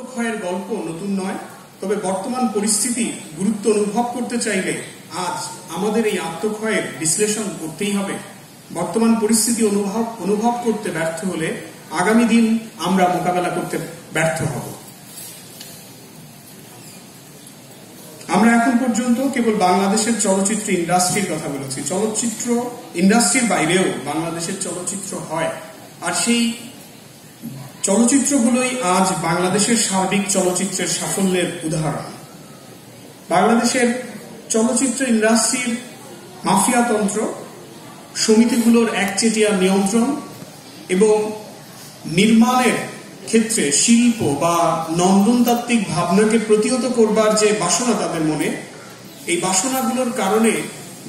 আত্মক্ষয়ের গল্প নতুন নয়, তবে বর্তমান পরিস্থিতি গুরুত্ব অনুভব করতে চাইলে আজ আমাদের এই আত্মক্ষয়ের বিশ্লেষণ করতেই হবে। বর্তমান পরিস্থিতি অনুভব করতে ব্যর্থ হলে আগামী দিন আমরা মোকাবেলা করতে ব্যর্থ হব। আমরা এখন পর্যন্ত কেবল বাংলাদেশের চলচ্চিত্র ইন্ডাস্ট্রির কথা বলেছি। চলচ্চিত্র ইন্ডাস্ট্রির বাইরেও বাংলাদেশের চলচ্চিত্র হয়, আর সেই চলচ্চিত্রগুলোই আজ বাংলাদেশের সার্বিক চলচ্চিত্রের সাফল্যের উদাহরণ। বাংলাদেশের চলচ্চিত্র ইন্ডাস্ট্রির মাফিয়াতন্ত্র, সমিতিগুলোর একচেটিয়া নিয়ন্ত্রণ এবং নির্মাণের ক্ষেত্রে শিল্প বা নন্দনতাত্ত্বিক ভাবনাকে প্রতিহত করবার যে বাসনা তাদের মনে, এই বাসনাগুলোর কারণে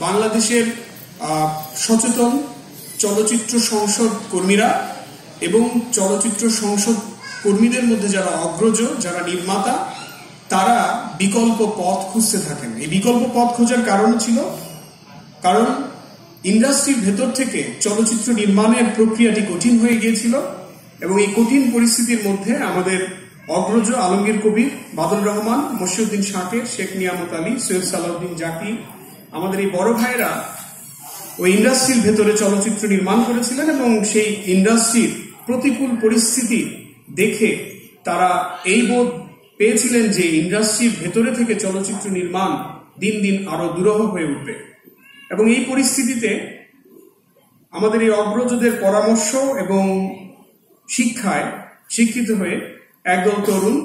বাংলাদেশের সচেতন চলচ্চিত্র সংসদ কর্মীরা এবং চলচ্চিত্র সংসদ কর্মীদের মধ্যে যারা অগ্রজ, যারা নির্মাতা, তারা বিকল্প পথ খুঁজতে থাকেন। এই বিকল্প পথ খোঁজার কারণ ছিল, কারণ ইন্ডাস্ট্রির ভেতর থেকে চলচ্চিত্র নির্মাণের প্রক্রিয়াটি কঠিন হয়ে গিয়েছিল এবং এই কঠিন পরিস্থিতির মধ্যে আমাদের অগ্রজ আলমগীর কবির, বাদল রহমান, মশিউদ্দিন শাকের, শেখ নিয়ামত আলী, সৈয়দ সালাউদ্দিন জাকি, আমাদের এই বড় ভাইয়েরা ওই ইন্ডাস্ট্রির ভেতরে চলচ্চিত্র নির্মাণ করেছিলেন এবং সেই ইন্ডাস্ট্রির প্রতিকূল পরিস্থিতি দেখে তারা এই বোধ পেয়েছিলেন যে ইন্ডাস্ট্রির ভেতরে থেকে চলচ্চিত্র নির্মাণ দিন দিন আরো দুরূহ হয়ে উঠবে। এবং এই পরিস্থিতিতে আমাদের এই অগ্রজদের পরামর্শ এবং শিক্ষায় শিক্ষিত হয়ে একদল তরুণ,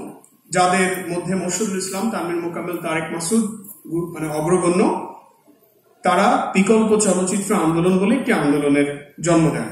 যাদের মধ্যে মোর্শেদুল ইসলাম, তানভীর মোকাম্মেল, তারেক মাসুদ অগ্রগণ্য, তারা বিকল্প চলচ্চিত্র আন্দোলন বলে একটি আন্দোলনের জন্ম দেন।